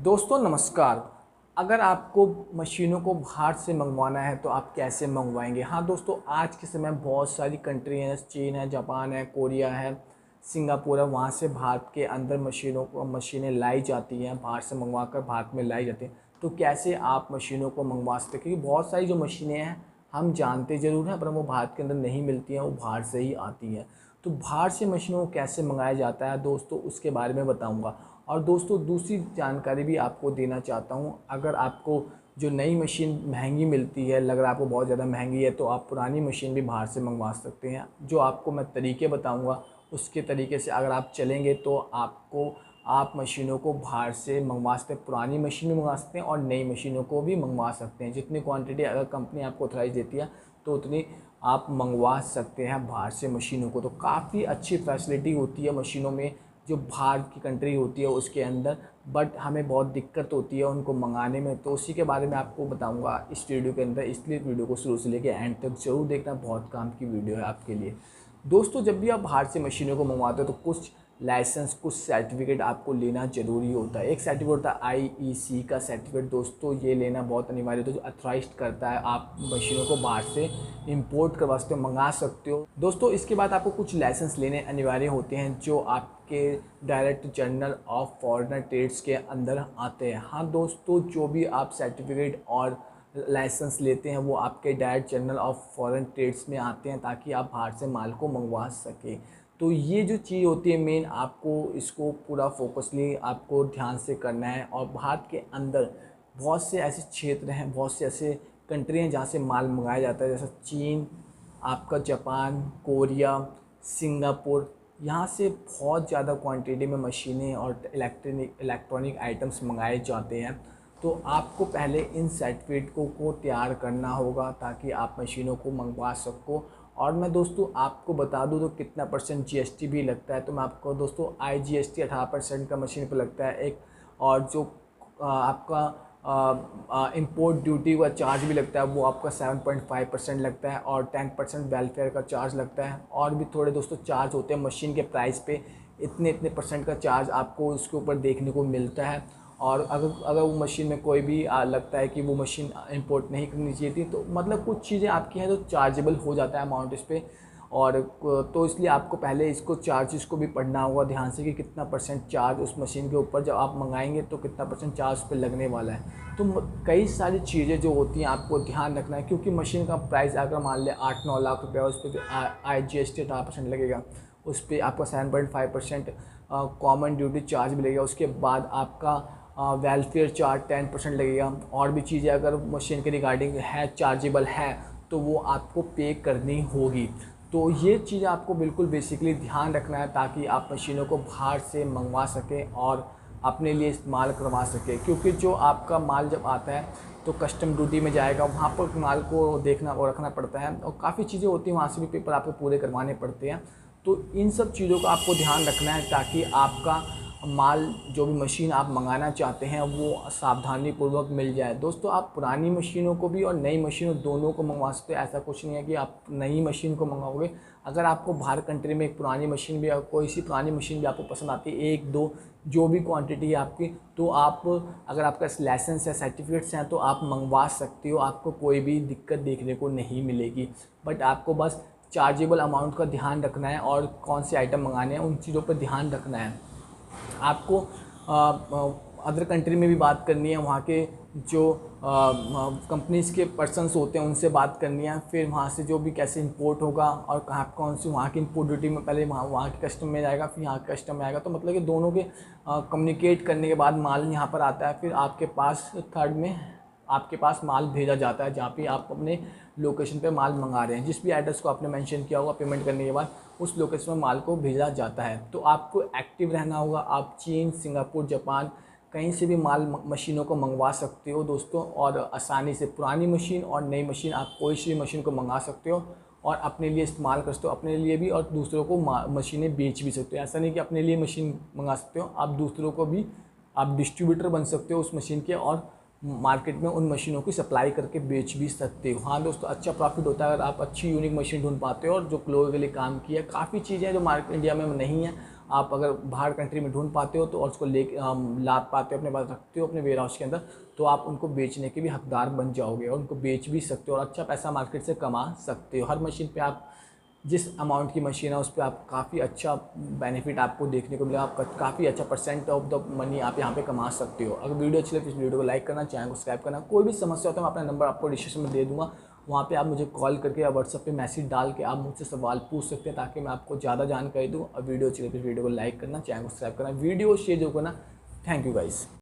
दोस्तों नमस्कार। अगर आपको मशीनों को बाहर से मंगवाना है तो आप कैसे मंगवाएंगे। हाँ दोस्तों, आज के समय बहुत सारी कंट्री हैं, चीन है, जापान है, कोरिया है, सिंगापुर है, वहाँ से भारत के अंदर मशीनें लाई जाती हैं, बाहर से मंगवा कर भारत में लाई जाती हैं। तो कैसे आप मशीनों को मंगवा सकते हैं, क्योंकि बहुत सारी जो मशीनें हैं हम जानते ज़रूर हैं पर वो भारत के अंदर नहीं मिलती हैं, वो बाहर से ही आती हैं। तो बाहर से मशीनों को कैसे मंगाया जाता है दोस्तों, उसके बारे में बताऊंगा। और दोस्तों दूसरी जानकारी भी आपको देना चाहता हूं, अगर आपको जो नई मशीन महंगी मिलती है, लग रहा है आपको बहुत ज़्यादा महंगी है, तो आप पुरानी मशीन भी बाहर से मंगवा सकते हैं। जो आपको मैं तरीके बताऊंगा उसके तरीके से अगर आप चलेंगे तो आप मशीनों को बाहर से मंगवा सकते हैं, पुरानी मशीन भी मंगवा सकते हैं और नई मशीनों को भी मंगवा सकते हैं। जितनी क्वांटिटी अगर कंपनी आपको ऑथराइज देती है तो उतनी आप मंगवा सकते हैं बाहर से मशीनों को। तो काफ़ी अच्छी फैसिलिटी होती है मशीनों में जो बाहर की कंट्री होती है उसके अंदर, बट हमें बहुत दिक्कत होती है उनको मंगाने में। तो उसी के बारे में आपको बताऊंगा इस वीडियो के अंदर, इसलिए वीडियो को शुरू से लेकर एंड तक जरूर देखना, बहुत काम की वीडियो है आपके लिए। दोस्तों जब भी आप बाहर से मशीनों को मंगवाते हो तो कुछ लाइसेंस, कुछ सर्टिफिकेट आपको लेना ज़रूरी होता है। एक सर्टिफिकेट होता है आईईसी का सर्टिफिकेट, दोस्तों ये लेना बहुत अनिवार्य होता है, जो अथॉराइज्ड करता है आप मशीनों को बाहर से इंपोर्ट करवा सकते हो, मंगा सकते हो। दोस्तों इसके बाद आपको कुछ लाइसेंस लेने अनिवार्य होते हैं जो आपके direct general of foreign trades के अंदर आते हैं। हाँ दोस्तों, जो भी आप सर्टिफिकेट और लाइसेंस लेते हैं वो आपके direct general of foreign trades में आते हैं, ताकि आप बाहर से माल को मंगवा सकें। तो ये जो चीज़ होती है मेन, आपको इसको पूरा फोकसली आपको ध्यान से करना है। और भारत के अंदर बहुत से ऐसे क्षेत्र हैं, बहुत से ऐसे कंट्री हैं जहाँ से माल मंगाया जाता है, जैसे चीन, आपका जापान, कोरिया, सिंगापुर। यहाँ से बहुत ज़्यादा क्वांटिटी में मशीनें और इलेक्ट्रॉनिक आइटम्स मंगाए जाते हैं। तो आपको पहले इन सर्टिफिकेट को तैयार करना होगा ताकि आप मशीनों को मंगवा सको। और मैं दोस्तों आपको बता दूं तो कितना % जीएसटी भी लगता है। तो मैं आपको दोस्तों IGST 18% का मशीन पर लगता है एक, और जो आपका इंपोर्ट ड्यूटी का चार्ज भी लगता है वो आपका 7.5% लगता है, और 10% वेलफेयर का चार्ज लगता है। और भी थोड़े दोस्तों चार्ज होते हैं मशीन के प्राइस पे, इतने % का चार्ज आपको उसके ऊपर देखने को मिलता है। और अगर वो मशीन में कोई भी लगता है कि वो मशीन इंपोर्ट नहीं करनी चाहिए थी, तो मतलब कुछ चीज़ें आपकी हैं जो चार्जेबल हो जाता है अमाउंट इस पर। और तो इसलिए आपको पहले इसको चार्जेस को भी पढ़ना होगा ध्यान से कि कितना % चार्ज उस मशीन के ऊपर जब आप मंगाएंगे तो कितना % चार्ज उस पर लगने वाला है। तो कई सारी चीज़ें जो होती हैं आपको ध्यान रखना है, क्योंकि मशीन का प्राइस अगर मान लें 8-9 लाख रुपया, उस पर IGST 18% लगेगा, उस पर आपका 7.5% कॉमन ड्यूटी चार्ज भी लगेगा, उसके बाद आपका वेलफेयर चार्ज 10% लगेगा। और भी चीज़ें अगर मशीन के रिगार्डिंग है, चार्जेबल है, तो वो आपको पे करनी होगी। तो ये चीज़ आपको बिल्कुल बेसिकली ध्यान रखना है ताकि आप मशीनों को बाहर से मंगवा सकें और अपने लिए इस्तेमाल करवा सकें। क्योंकि जो आपका माल जब आता है तो कस्टम ड्यूटी में जाएगा, वहाँ पर माल को देखना और रखना पड़ता है, और काफ़ी चीज़ें होती हैं, वहाँ से भी पेपर आपको पूरे करवाने पड़ते हैं। तो इन सब चीज़ों का आपको ध्यान रखना है ताकि आपका माल, जो भी मशीन आप मंगाना चाहते हैं, वो सावधानीपूर्वक मिल जाए। दोस्तों आप पुरानी मशीनों को भी और नई मशीनों दोनों को मंगवा सकते हैं। ऐसा कुछ नहीं है कि आप नई मशीन को मंगाओगे। अगर आपको बाहर कंट्री में एक पुरानी मशीन भी, कोई सी पुरानी मशीन भी आपको पसंद आती है, 1-2 जो भी क्वांटिटी है आपकी, तो आप, अगर आपका लाइसेंस है, सर्टिफिकेट्स हैं, तो आप मंगवा सकते हो, आपको कोई भी दिक्कत देखने को नहीं मिलेगी। बट आपको बस चार्जेबल अमाउंट का ध्यान रखना है और कौन से आइटम मंगाने हैं उन चीज़ों पर ध्यान रखना है। आपको अदर कंट्री में भी बात करनी है, वहाँ के जो कंपनीज़ के पर्सनस होते हैं उनसे बात करनी है, फिर वहाँ से जो भी कैसे इंपोर्ट होगा और कहाँ कौन सी वहाँ की इंपोर्ट ड्यूटी में, पहले वहाँ के कस्टम में जाएगा, फिर यहाँ के कस्टम में आएगा। तो मतलब कि दोनों के कम्युनिकेट करने के बाद माल यहाँ पर आता है, फिर आपके पास थर्ड में आपके पास माल भेजा जाता है, जहाँ पे आप अपने लोकेशन पे माल मंगा रहे हैं, जिस भी एड्रेस को आपने मेंशन किया होगा, पेमेंट करने के बाद उस लोकेशन में माल को भेजा जाता है। तो आपको एक्टिव रहना होगा। आप चीन, सिंगापुर, जापान कहीं से भी माल मशीनों को मंगवा सकते हो दोस्तों, और आसानी से पुरानी मशीन और नई मशीन, आप कोई सी मशीन को मंगा सकते हो और अपने लिए इस्तेमाल कर सकते हो, अपने लिए भी और दूसरों को मशीनें बेच भी सकते हो। ऐसा नहीं कि अपने लिए मशीन मंगा सकते हो, आप दूसरों को भी आप डिस्ट्रीब्यूटर बन सकते हो उस मशीन के, और मार्केट में उन मशीनों की सप्लाई करके बेच भी सकते हो। हाँ दोस्तों, अच्छा प्रॉफिट होता है अगर आप अच्छी यूनिक मशीन ढूंढ पाते हो और जो ग्लोबली काम की है। काफ़ी चीज़ें हैं जो मार्केट इंडिया में नहीं है, आप अगर बाहर कंट्री में ढूंढ पाते हो तो और उसको ले ला पाते हो, अपने पास रखते हो अपने वेयर हाउस के अंदर, तो आप उनको बेचने के भी हकदार बन जाओगे और उनको बेच भी सकते हो और अच्छा पैसा मार्केट से कमा सकते हो। हर मशीन पे आप जिस अमाउंट की मशीन है उस पर आप काफ़ी अच्छा बेनिफिट आपको देखने को मिलेगा, आप काफ़ी अच्छा परसेंट ऑफ द मनी आप यहाँ पे कमा सकते हो। अगर वीडियो अच्छी लगे तो इस वीडियो को लाइक करना, चैनल को सब्सक्राइब करना। कोई भी समस्या हो तो मैं अपना नंबर आपको डिस्क्रिप्शन में दे दूँगा, वहाँ पे आप मुझे कॉल करके या व्हाट्सएप पे मैसेज डाल के आप मुझसे सवाल पूछ सकते हैं ताकि मैं आपको ज़्यादा जानकारी दूँ। और वीडियो अच्छी लगे तो वीडियो को लाइक करना, चैनल को सब्सक्राइब करना, वीडियो शेयर जो करना। Thank you guys.